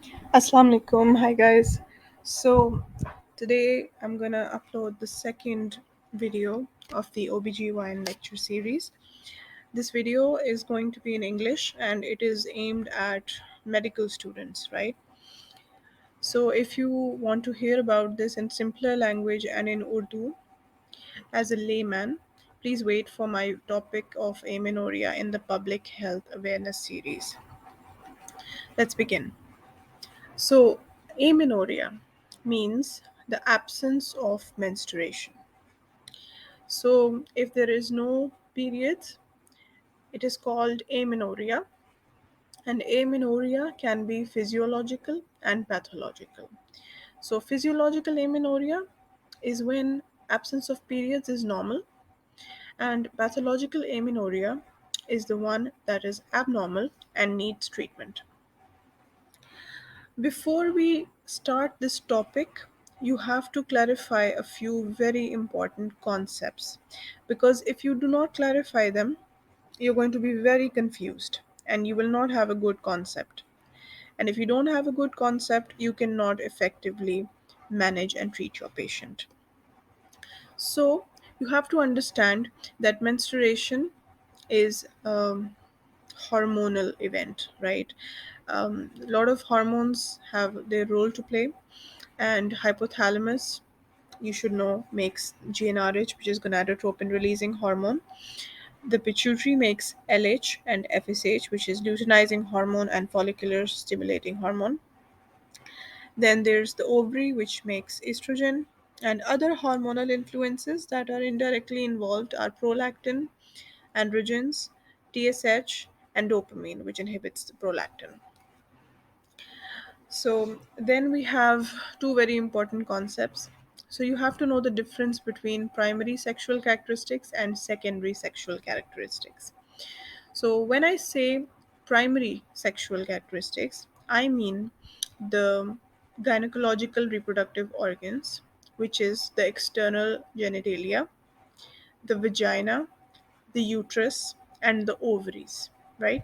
Assalamu alaikum. Hi guys. So today I'm gonna upload the second video of the OBGYN lecture series. This video is going to be in English and it is aimed at medical students, right? So if you want to hear about this in simpler language and in Urdu as a layman, please wait for my topic of amenorrhea in the public health awareness series. Let's begin. So, amenorrhea means the absence of menstruation. So, if there is no periods, it is called amenorrhea, and amenorrhea can be physiological and pathological. So, physiological amenorrhea is when absence of periods is normal, and pathological amenorrhea is the one that is abnormal and needs treatment. Before we start this topic, you have to clarify a few very important concepts because if you do not clarify them, you're going to be very confused and you will not have a good concept. And if you don't have a good concept, you cannot effectively manage and treat your patient. So, you have to understand that menstruation is hormonal event, right? A lot of hormones have their role to play, and hypothalamus, you should know, makes GnRH, which is gonadotropin releasing hormone. The pituitary makes LH and FSH, which is luteinizing hormone and follicular stimulating hormone. Then there's the ovary, which makes estrogen, and other hormonal influences that are indirectly involved are prolactin, androgens, TSH, and dopamine, which inhibits the prolactin. So then we have two very important concepts. So you have to know the difference between primary sexual characteristics and secondary sexual characteristics. So when I say primary sexual characteristics, I mean the gynecological reproductive organs, which is the external genitalia, the vagina, the uterus, and the ovaries, right?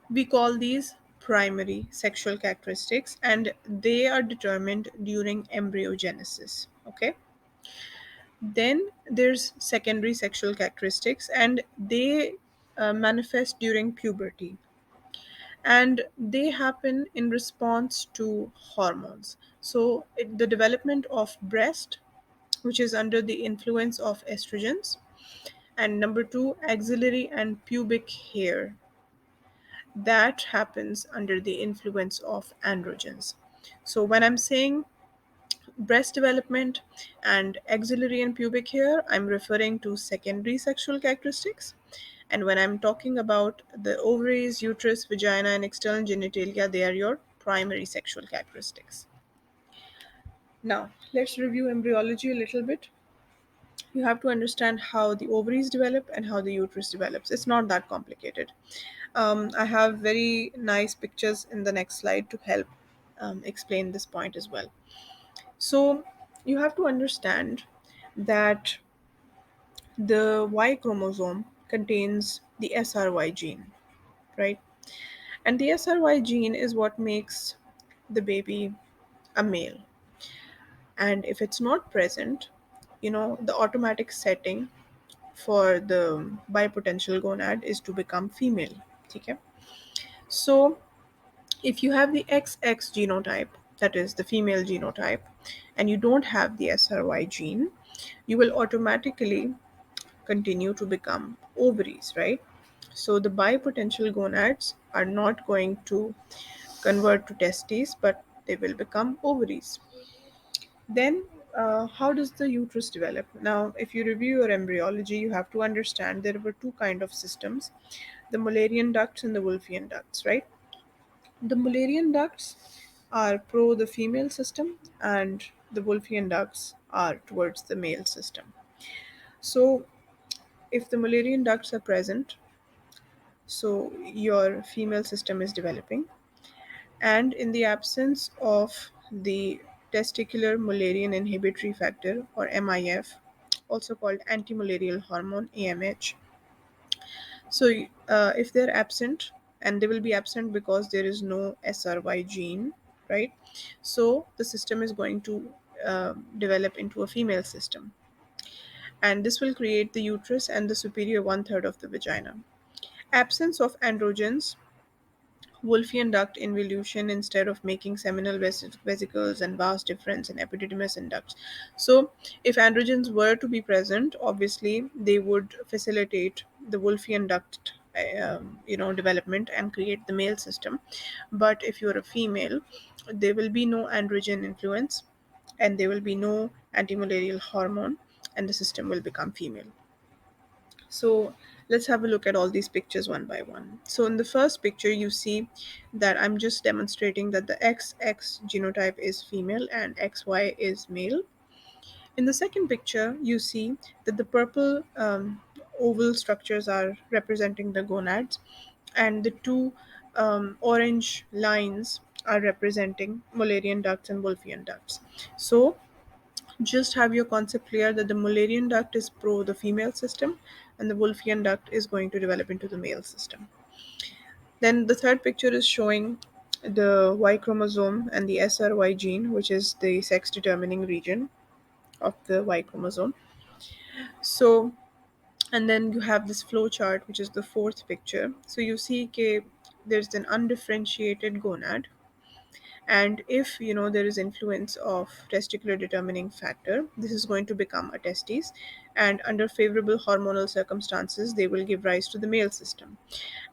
We call these primary sexual characteristics and they are determined during embryogenesis. Okay. Then there's secondary sexual characteristics and they manifest during puberty and they happen in response to hormones. So, the development of breast, which is under the influence of estrogens, and number two, axillary and pubic hair, that happens under the influence of androgens. So, when I'm saying breast development and axillary and pubic hair, I'm referring to secondary sexual characteristics. And when I'm talking about the ovaries, uterus, vagina, and external genitalia, they are your primary sexual characteristics. Now, let's review embryology a little bit. You have to understand how the ovaries develop and how the uterus develops. It's not that complicated. I have very nice pictures in the next slide to help explain this point as well. So, you have to understand that the Y chromosome contains the SRY gene, right? And the SRY gene is what makes the baby a male. And if it's not present, the automatic setting for the bipotential gonad is to become female. Okay? So if you have the XX genotype, that is the female genotype, and you don't have the SRY gene, you will automatically continue to become ovaries, right? So the bipotential gonads are not going to convert to testes, but they will become ovaries. Then, how does the uterus develop? Now, if you review your embryology, you have to understand there were two kind of systems: the Mullerian ducts and the Wolffian ducts, right? The Mullerian ducts are pro the female system, and the Wolffian ducts are towards the male system. So, if the Mullerian ducts are present, so your female system is developing, and in the absence of the testicular Mullerian inhibitory factor or MIF, also called anti-malarial hormone AMH. So if they're absent and they will be absent because there is no SRY gene, right? So the system is going to develop into a female system, and this will create the uterus and the superior one third of the vagina. Absence of androgens, Wolffian duct involution instead of making seminal vesicles, and vast difference in epididymis and ducts. So, if androgens were to be present, obviously they would facilitate the Wolffian duct, development and create the male system. But if you're a female, there will be no androgen influence, and there will be no antimalarial hormone, and the system will become female. So let's have a look at all these pictures one by one. So in the first picture, you see that I'm just demonstrating that the XX genotype is female and XY is male. In the second picture, you see that the purple oval structures are representing the gonads, and the two orange lines are representing Mullerian ducts and Wolffian ducts. So just have your concept clear that the Mullerian duct is pro the female system, and the Wolffian duct is going to develop into the male system. Then the third picture is showing the Y chromosome and the SRY gene, which is the sex determining region of the Y chromosome. So, and then you have this flow chart, which is the fourth picture. So you see there's an undifferentiated gonad, and if there is influence of testicular determining factor, this is going to become a testes, and under favorable hormonal circumstances they will give rise to the male system.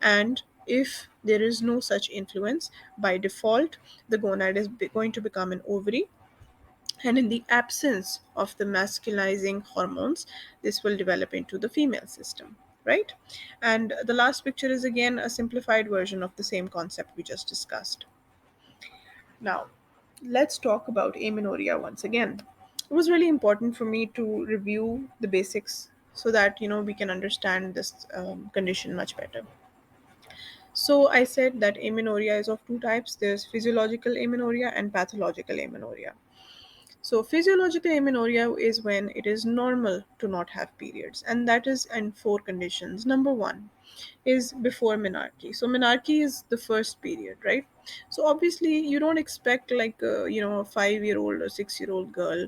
And if there is no such influence, by default the gonad is going to become an ovary, and in the absence of the masculinizing hormones, this will develop into the female system, right? And the last picture is again a simplified version of the same concept we just discussed. Now, let's talk about amenorrhea once again. It was really important for me to review the basics so that we can understand this condition much better. So, I said that amenorrhea is of two types. There's physiological amenorrhea and pathological amenorrhea. So, physiological amenorrhea is when it is normal to not have periods, and that is in four conditions. Number one is before menarche. So, menarche is the first period, right? So, obviously, you don't expect like a 5 year old or 6 year old girl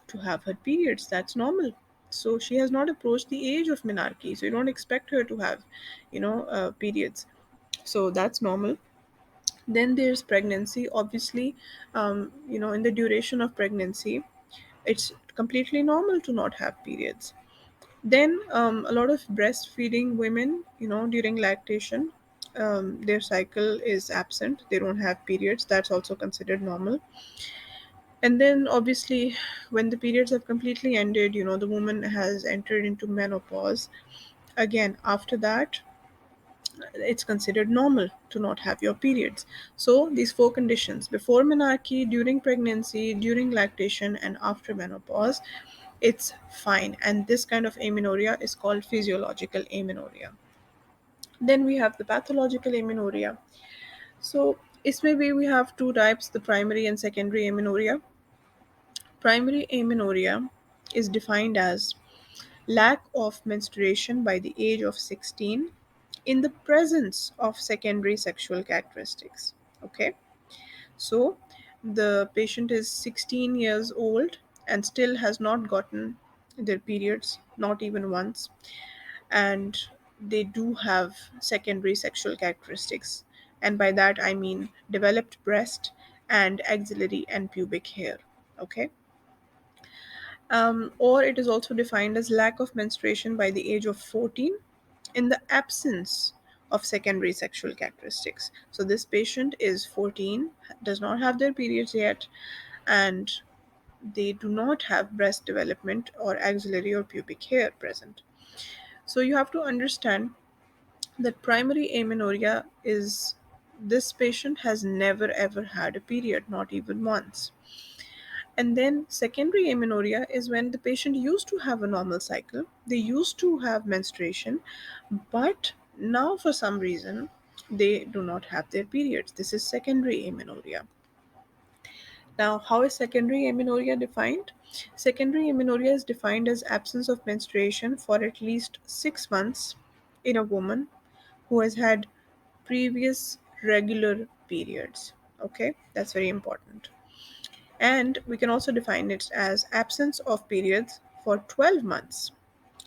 to have her periods. That's normal. So, she has not approached the age of menarche, so you don't expect her to have periods. So, that's normal. Then there's pregnancy. Obviously, in the duration of pregnancy, it's completely normal to not have periods. Then a lot of breastfeeding women, during lactation, their cycle is absent, they don't have periods, that's also considered normal. And then obviously, when the periods have completely ended, the woman has entered into menopause. Again, after that, it's considered normal to not have your periods. So these four conditions: before menarche, during pregnancy, during lactation, and after menopause, it's fine. And this kind of amenorrhea is called physiological amenorrhea. Then we have the pathological amenorrhea. So it's maybe we have two types: the primary and secondary amenorrhea. Primary amenorrhea is defined as lack of menstruation by the age of 16 in the presence of secondary sexual characteristics. Okay, so the patient is 16 years old and still has not gotten their periods, not even once, and they do have secondary sexual characteristics. And by that I mean developed breast and axillary and pubic hair. Okay, or it is also defined as lack of menstruation by the age of 14 in the absence of secondary sexual characteristics. So this patient is 14, does not have their periods yet, and they do not have breast development or axillary or pubic hair present. So you have to understand that primary amenorrhea is this patient has never ever had a period, not even once. And then secondary amenorrhea is when the patient used to have a normal cycle, they used to have menstruation, but now for some reason they do not have their periods. This is secondary amenorrhea. Now, how is secondary amenorrhea defined? Secondary amenorrhea is defined as absence of menstruation for at least 6 months in a woman who has had previous regular periods. Okay, that's very important. And we can also define it as absence of periods for 12 months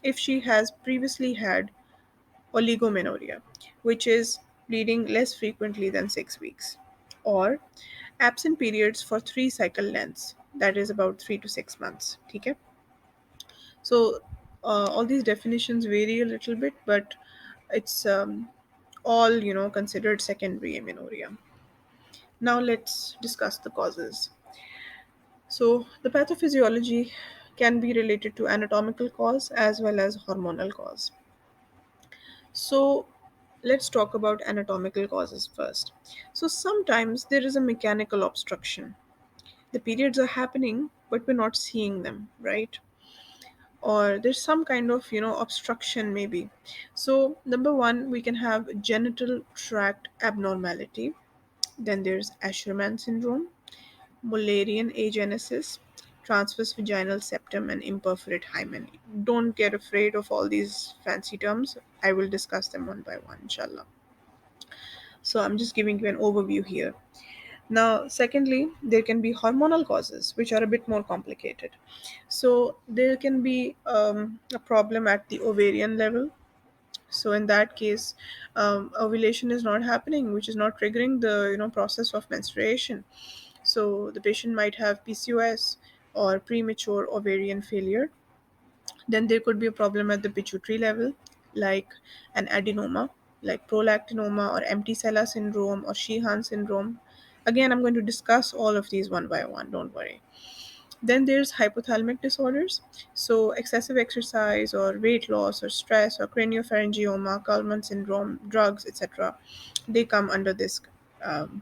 if she has previously had oligomenorrhea, which is bleeding less frequently than 6 weeks, or absent periods for 3 cycle lengths, that is about 3 to 6 months. Okay? So all these definitions vary a little bit, but it's all considered secondary amenorrhea. Now let's discuss the causes. So the pathophysiology can be related to anatomical cause as well as hormonal cause. So let's talk about anatomical causes first. So sometimes there is a mechanical obstruction. The periods are happening, but we're not seeing them, right? Or there's some kind of obstruction maybe. So number one, we can have genital tract abnormality. Then there's Asherman syndrome, Mullerian agenesis, transverse vaginal septum, and imperforate hymen. Don't get afraid of all these fancy terms. I will discuss them one by one, inshallah. So I'm just giving you an overview here. Now, secondly, there can be hormonal causes, which are a bit more complicated. So there can be a problem at the ovarian level. So in that case, ovulation is not happening, which is not triggering the process of menstruation. So the patient might have PCOS or premature ovarian failure. Then there could be a problem at the pituitary level, like an adenoma, like prolactinoma or empty sella syndrome or Sheehan syndrome. Again, I'm going to discuss all of these one by one, don't worry. Then there's hypothalamic disorders. So excessive exercise or weight loss or stress or craniopharyngioma, Kalman syndrome, drugs, etc. They come under this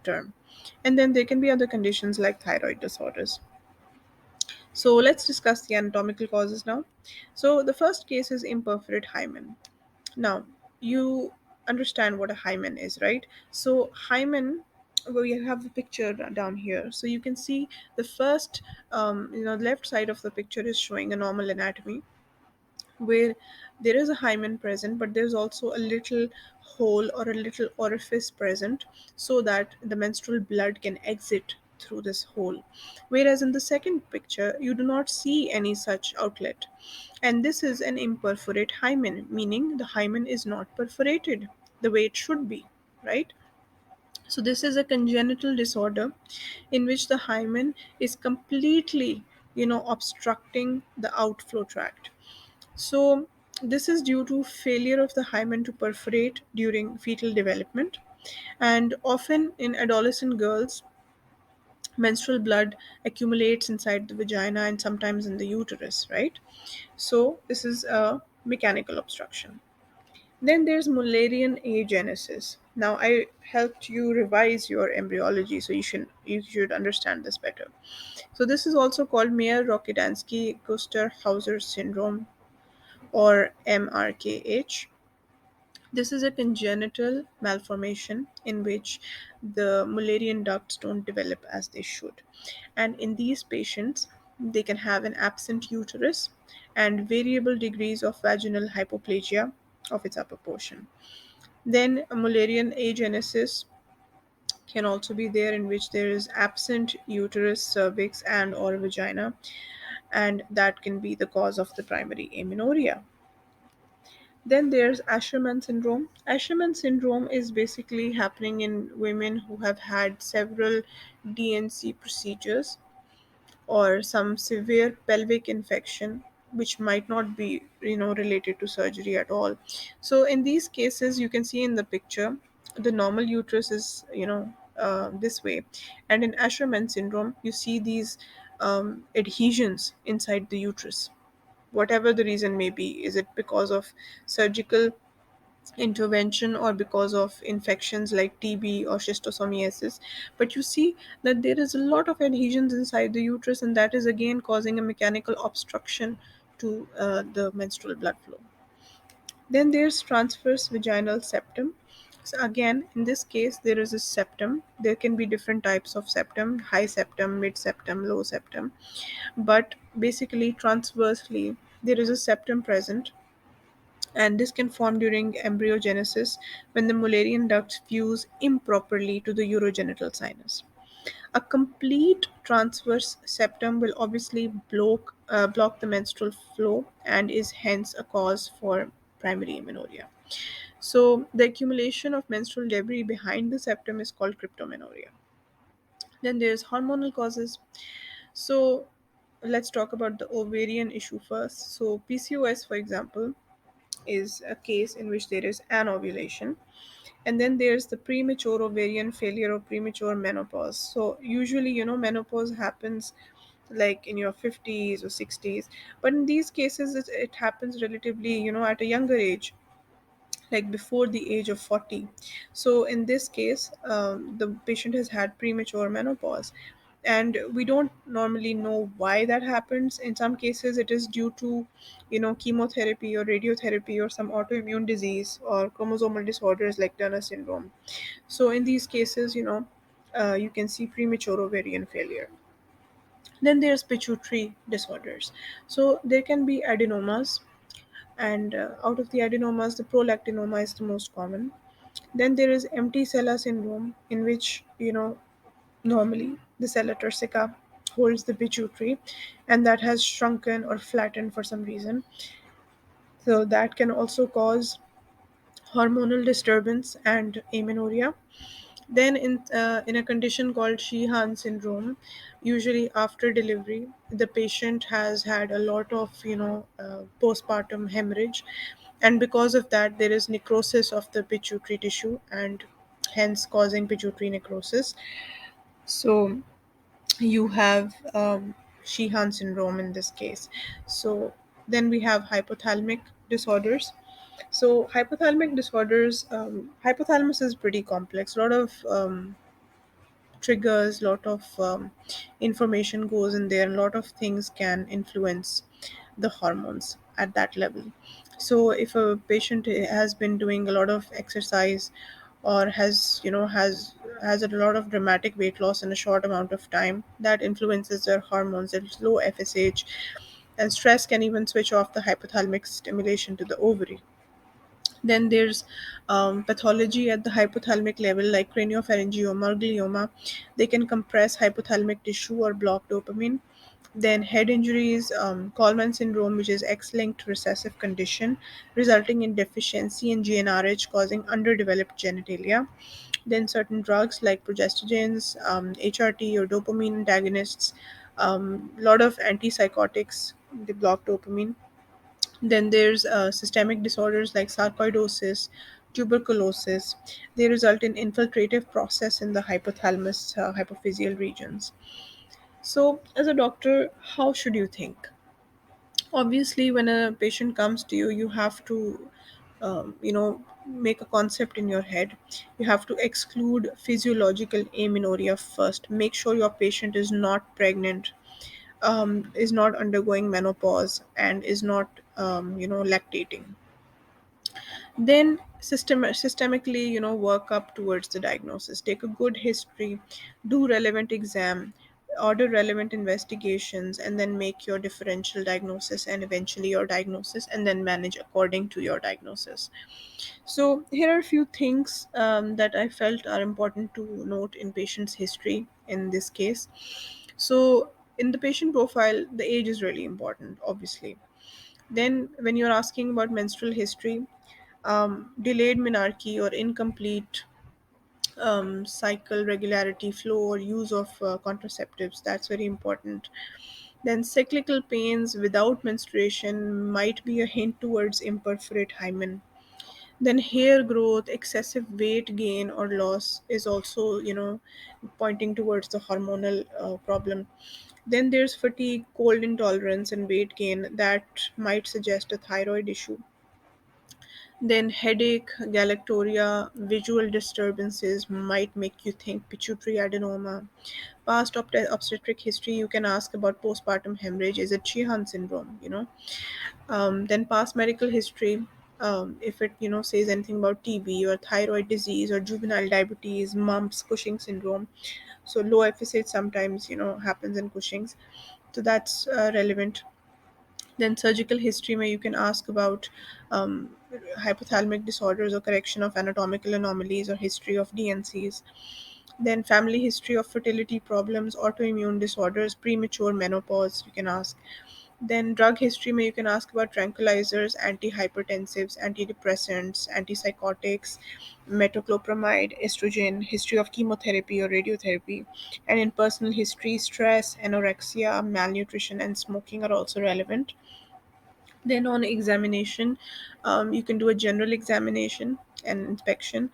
term. And then there can be other conditions like thyroid disorders. So let's discuss the anatomical causes now. So the first case is imperforate hymen. Now, you understand what a hymen is, right? So hymen, we have a picture down here. So you can see the first, left side of the picture is showing a normal anatomy where there is a hymen present, but there's also a little hole or a little orifice present so that the menstrual blood can exit through this hole. Whereas in the second picture, you do not see any such outlet. And this is an imperforate hymen, meaning the hymen is not perforated the way it should be, right? So, this is a congenital disorder in which the hymen is completely, obstructing the outflow tract. So, this is due to failure of the hymen to perforate during fetal development, and often in adolescent girls, menstrual blood accumulates inside the vagina and sometimes in the uterus, right? So, this is a mechanical obstruction. Then there's Mullerian agenesis. Now, I helped you revise your embryology, so you should understand this better. So, this is also called Mayer-Rokitansky-Kuster-Hauser syndrome, or MRKH. This is a congenital malformation in which the Mullerian ducts don't develop as they should. And in these patients, they can have an absent uterus and variable degrees of vaginal hypoplasia of its upper portion. Then a Mullerian agenesis can also be there, in which there is absent uterus, cervix, and or vagina, and that can be the cause of the primary amenorrhea. Then there's Asherman syndrome. Asherman syndrome is basically happening in women who have had several DNC procedures or some severe pelvic infection which might not be related to surgery at all. So in these cases, you can see in the picture the normal uterus is this way, and in Asherman syndrome you see these adhesions inside the uterus, whatever the reason may be. Is it because of surgical intervention or because of infections like TB or schistosomiasis? But you see that there is a lot of adhesions inside the uterus, and that is again causing a mechanical obstruction to the menstrual blood flow. Then there's transverse vaginal septum. So again, in this case, there is a septum. There can be different types of septum: high septum, mid septum, low septum. But basically, transversely, there is a septum present, and this can form during embryogenesis when the Mullerian ducts fuse improperly to the urogenital sinus. A complete transverse septum will obviously block the menstrual flow and is hence a cause for primary amenorrhea. So, the accumulation of menstrual debris behind the septum is called cryptomenorrhea. Then there's hormonal causes. So, let's talk about the ovarian issue first. So, PCOS, for example, is a case in which there is anovulation, and then there's the premature ovarian failure or premature menopause. So usually, menopause happens like in your 50s or 60s, but in these cases it happens relatively, at a younger age, like before the age of 40. So in this case, the patient has had premature menopause, and we don't normally know why that happens. In some cases it is due to, chemotherapy or radiotherapy or some autoimmune disease or chromosomal disorders like Turner syndrome. So in these cases, you can see premature ovarian failure. Then there's pituitary disorders. So there can be adenomas, and out of the adenomas, the prolactinoma is the most common. Then there is empty sella syndrome, in which, normally the sella turcica holds the pituitary, and that has shrunken or flattened for some reason. So that can also cause hormonal disturbance and amenorrhea. Then, in a condition called Sheehan syndrome, usually after delivery, the patient has had a lot of, postpartum hemorrhage, and because of that, there is necrosis of the pituitary tissue, and hence causing pituitary necrosis. So you have Sheehan syndrome in this case. So then we have hypothalamic disorders. So hypothalamus is pretty complex. A lot of triggers, lot of information goes in there, a lot of things can influence the hormones at that level. So if a patient has been doing a lot of exercise, or has a lot of dramatic weight loss in a short amount of time, that influences their hormones. There's low FSH, and stress can even switch off the hypothalamic stimulation to the ovary. Then there's pathology at the hypothalamic level, like craniopharyngioma or glioma. They can compress hypothalamic tissue or block dopamine. Then head injuries, Coleman syndrome, which is X-linked recessive condition resulting in deficiency in GnRH causing underdeveloped genitalia. Then certain drugs like progestogens, HRT or dopamine antagonists, a lot of antipsychotics, they block dopamine. Then there's systemic disorders like sarcoidosis, tuberculosis. They result in infiltrative process in the hypothalamus, hypophyseal regions. So, as a doctor, how should you think? Obviously, when a patient comes to you, you have to, make a concept in your head. You have to exclude physiological amenorrhea first. Make sure your patient is not pregnant, is not undergoing menopause, and is not, lactating. Then systemically, work up towards the diagnosis. Take a good history, do relevant exam, order relevant investigations, and then make your differential diagnosis and eventually your diagnosis, and then manage according to your diagnosis. So here are a few things that I felt are important to note in patient's history in this case. So in the patient profile, the age is really important, obviously. Then, when you're asking about menstrual history, delayed menarche or incomplete cycle regularity, flow, or use of contraceptives, that's very important. Then, cyclical pains without menstruation might be a hint towards imperforate hymen. Then, hair growth, excessive weight gain or loss is also, pointing towards the hormonal problem. Then there's fatigue, cold intolerance, and weight gain that might suggest a thyroid issue. Then headache, galactoria, visual disturbances might make you think pituitary adenoma. Past obstetric history, you can ask about postpartum hemorrhage. Is it Sheehan syndrome? Then past medical history, if it says anything about TB or thyroid disease or juvenile diabetes, mumps, Cushing syndrome. So low FSH sometimes happens in Cushing's, so that's relevant. Then surgical history, where you can ask about hypothalamic disorders or correction of anatomical anomalies or history of DNCs. Then family history of fertility problems, autoimmune disorders, premature menopause, you can ask. Then drug history, where you can ask about tranquilizers, antihypertensives, antidepressants, antipsychotics, metoclopramide, estrogen, history of chemotherapy or radiotherapy. And in personal history, stress, anorexia, malnutrition, and smoking are also relevant. Then on examination, you can do a general examination and inspection.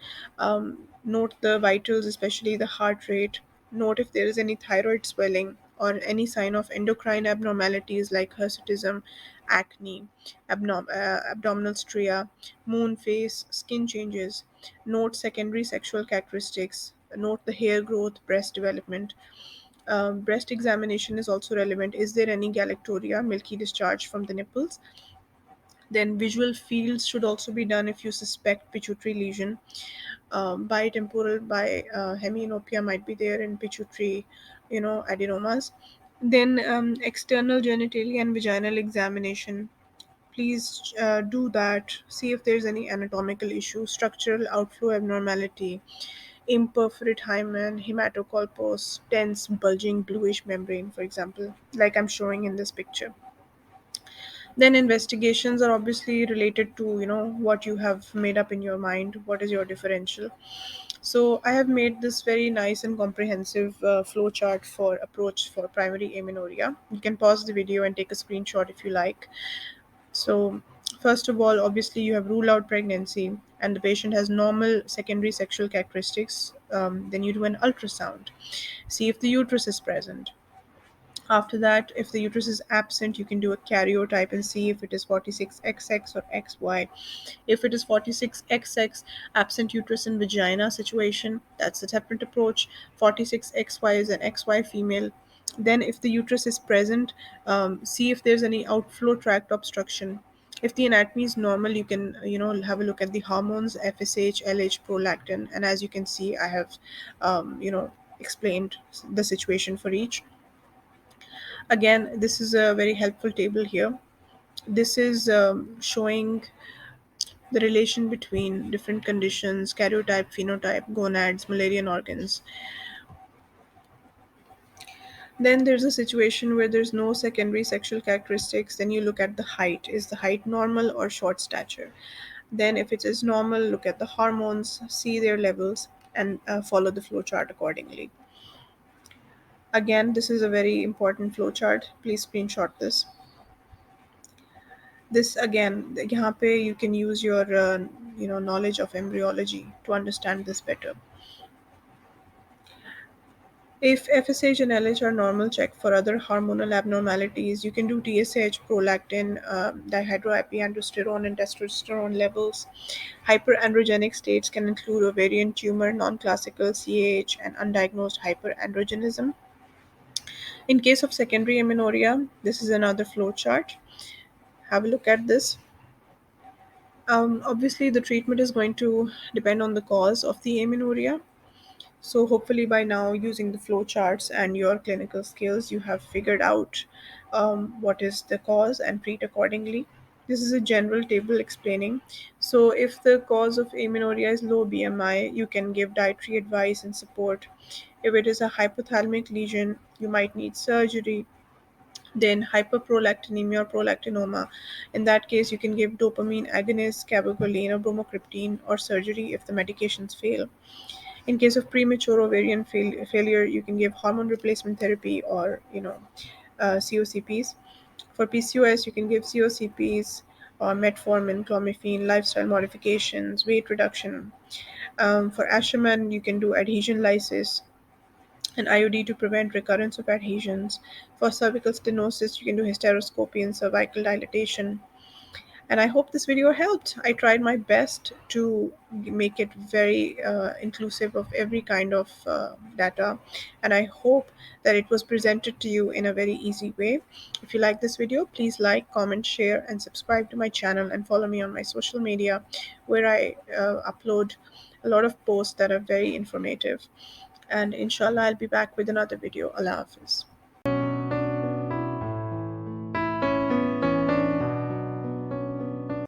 Note the vitals, especially the heart rate. Note if there is any thyroid swelling or any sign of endocrine abnormalities like hirsutism, acne, abdominal stria, moon face, skin changes. Note secondary sexual characteristics. Note the hair growth, breast development. Breast examination is also relevant. Is there any galactoria, milky discharge from the nipples? Then visual fields should also be done if you suspect pituitary lesion. Bitemporal by hemianopia might be there in pituitary, adenomas. Then external genitalia and vaginal examination. Please do that. See if there's any anatomical issue, structural outflow abnormality, imperforate hymen, hematocolpos, tense, bulging, bluish membrane, for example, like I'm showing in this picture. Then investigations are obviously related to what you have made up in your mind, what is your differential. So I have made this very nice and comprehensive flow chart for approach for primary amenorrhea. You can pause the video and take a screenshot if you like. So first of all, obviously you have ruled out pregnancy and the patient has normal secondary sexual characteristics. Then you do an ultrasound, see if the uterus is present. After that, if the uterus is absent, you can do a karyotype and see if it is 46XX or XY. If it is 46XX, absent uterus and vagina situation, that's a separate approach. 46XY is an XY female. Then, if the uterus is present, see if there's any outflow tract obstruction. If the anatomy is normal, you can have a look at the hormones, FSH, LH, prolactin, and as you can see, I have explained the situation for each. Again, this is a very helpful table here. This is showing the relation between different conditions, karyotype, phenotype, gonads, Mullerian organs. Then there's a situation where there's no secondary sexual characteristics. Then you look at the height. Is the height normal or short stature? Then, if it is normal, look at the hormones, see their levels, and follow the flow chart accordingly. Again, this is a very important flow chart. Please screenshot this. This again, यहाँ पे you can use your knowledge of embryology to understand this better. If FSH and LH are normal, check for other hormonal abnormalities. You can do TSH, prolactin, dihydroepiandrosterone, and testosterone levels. Hyperandrogenic states can include ovarian tumor, non-classical CAH, and undiagnosed hyperandrogenism. In case of secondary amenorrhea, this is another flow chart. Have a look at this. Obviously, the treatment is going to depend on the cause of the amenorrhea. So, hopefully, by now, using the flow charts and your clinical skills, you have figured out what is the cause and treat accordingly. This is a general table explaining. So, if the cause of amenorrhea is low BMI, you can give dietary advice and support. If it is a hypothalamic lesion, you might need surgery. Then hyperprolactinemia or prolactinoma. In that case, you can give dopamine agonists, cabergoline or bromocriptine, or surgery if the medications fail. In case of premature ovarian failure, you can give hormone replacement therapy or COCPs. For PCOS, you can give COCPs or metformin, clomiphene, lifestyle modifications, weight reduction. For Asherman, you can do adhesion lysis and IOD to prevent recurrence of adhesions. For cervical stenosis, you can do hysteroscopy and cervical dilatation. And I hope this video helped. I tried my best to make it very inclusive of every kind of data. And I hope that it was presented to you in a very easy way. If you like this video, please like, comment, share, and subscribe to my channel and follow me on my social media where I upload a lot of posts that are very informative. And inshallah, I'll be back with another video. Allah Hafiz.